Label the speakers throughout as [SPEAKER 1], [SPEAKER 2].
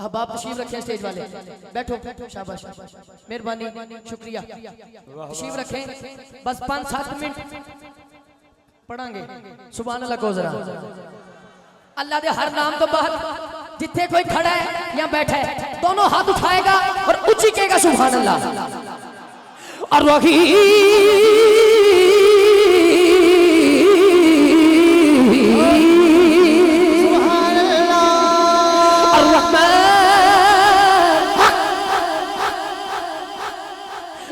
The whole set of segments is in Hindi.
[SPEAKER 1] अब आप तशरीफ रखें स्टेज वाले, बैठो, शाबाश, मेहरबानी, शुक्रिया, तशरीफ रखें। बस 5-7 मिनट पढ़ांगे सुभान अल्लाह को जरा। अल्लाह दे हर नाम तो बाहर जिथे कोई खड़ा है या बैठा है दोनों हाथ उठाएगा और ऊंची कहेगा सुभान अल्लाह। और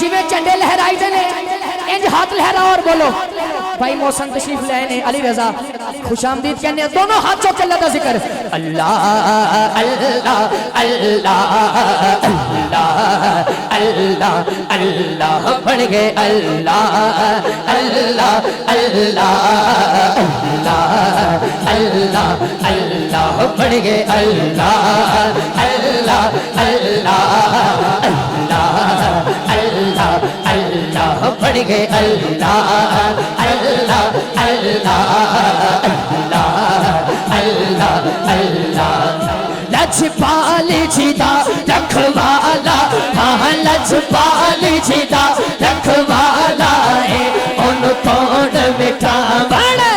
[SPEAKER 1] जिमें झंडे लहराई देने इंज हाथ लहरा और बोलो। भाई मौसम तशरीफ ले आए ने अली रजा खुशामदीद कहने दोनों हाथ चौके अल्लाह का जिक्र अल्लाह अल्लाह अल्लाह अल्लाह अल्लाह अल्लाह बढ़ गए अल्लाह अल्लाह अल्लाह अल्लाह अल्लाह अल्लाह बढ़ गए अल्लाह अल्लाह अल्लाह अल्लाह अल्लाह बढ़ गए अल्लाह अल्लाह अल्लाह अल्लाह अल्लाह लजपाल जीदा रखवाला हाँ लजपाल जीदा रखवाला है उन कौन मिठा वाला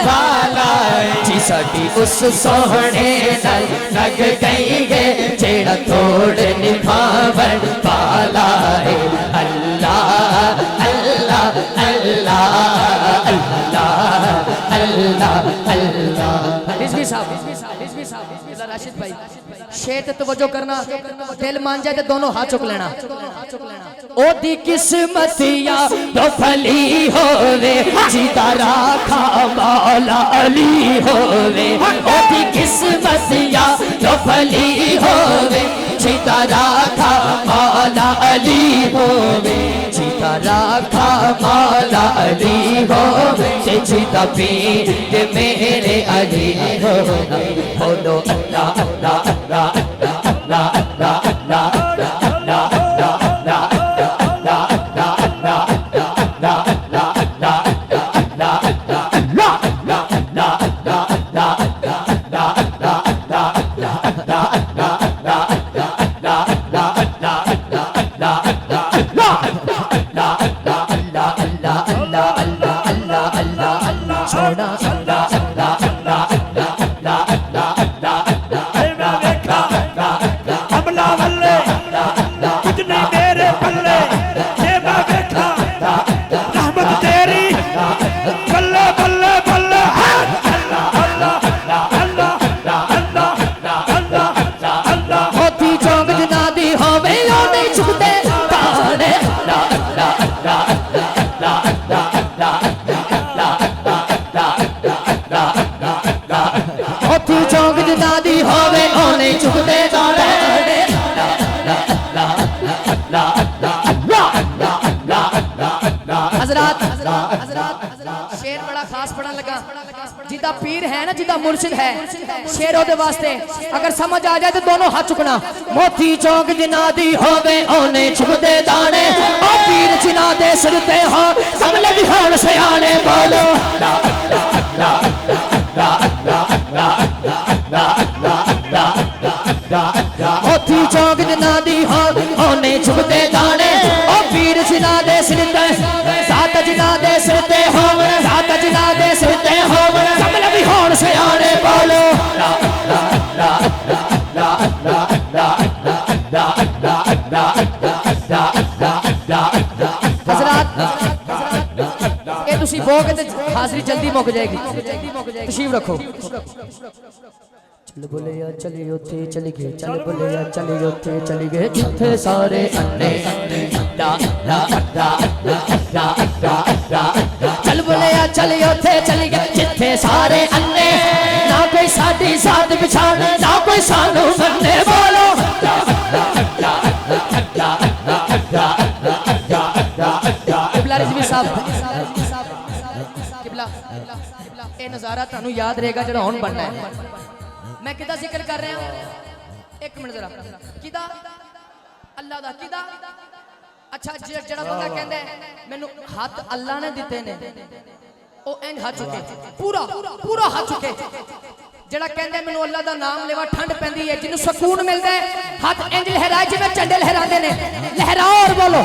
[SPEAKER 1] जी साडी उस सोहने नाल लग गई है जेड़ा तोड़ निभावन वाला है अल्लाह अल्लाह अल्लाह अल्लाह अल्लाह अल्लाह। रिजवी साहब राशिद भाई शेर ते तवज्जो करना दिल मान जाए तो दोनों हाथ चुक लेना। ओदी किस्मतिया तो फली होवे जीता राखा मौला अली होवे ओदी किस्मतिया तो फली होवे जीता राखा मौला अली होवे जीता राखा मौला अली होवे जीता पीर मेरे अली होवे बोलो अल्लाह अल्लाह अल्लाह अल्लाह अल्लाह अल्लाह अल्लाह शेर बड़ा खास पढ़न लगा जिदा पीर है ना जिदा मुर्शिद है शेर ओदे वास्ते अगर समझ आ जाए तो दोनों हाथ चुकना। मोती चौक जिना दी होवे ओने चुकदे दाने ओ पीर जिना दे सिरते हो कमले भी होण सियाने बोलो मोती चौक जिना दी हो ओने चुकदे दाने ओ पीर जिना दे सिरते सात जिना दे सिरते हो सात जिना दे सिरते हो कमले भी होण सियाने बोलो तुसी बोगे ते हाजरी जल्दी मुक जाएगी तशरीफ रखो चल बोले या चली उथे चली गए चल बोले या चली उथे चली गए जिथे सारे अन्ने चल बोले या चली उथे चली गए जिथे सारे अन्ने ना कोई साडी साथ पछाण ना कोई सानू मन्ने बोलो किबला रिजवी साहब किबला ये नज़ारा तुहानू याद रहेगा जो हुण बनना है मैं किदा जिक्र कर रहा हूं एक मिनट जरा किदा अल्लाह दा किदा अच्छा जेड़ा बंदा कहंदा है मैनू हाथ अल्लाह ने दिते ने ओ इंज हाथ चुके पूरा पूरा हाथ चुके जेड़ा कहंदा है मैनू अल्लाह दा नाम लेवा ठंड पैंदी है जिन्नू सुकून मिलदा है हाथ इंज लहराए जिवें झंडे लहरांदे ने लहराओ और बोलो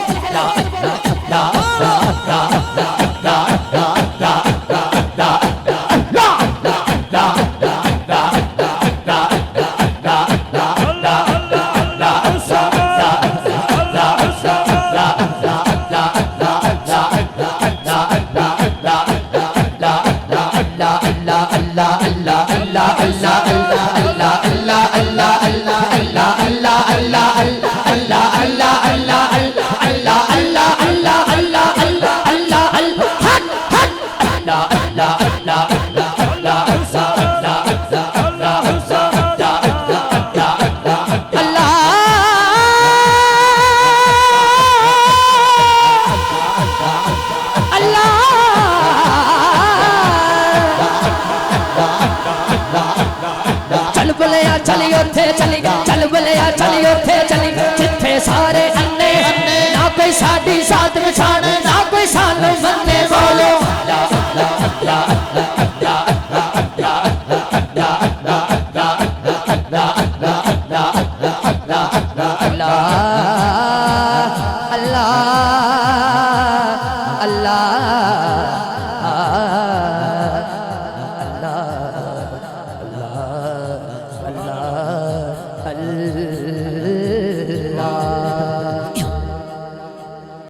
[SPEAKER 1] चली उथे चली चल बोलिया चली उथे चली जिथे सारे अन्ने ना कोई साडी साथ पछाण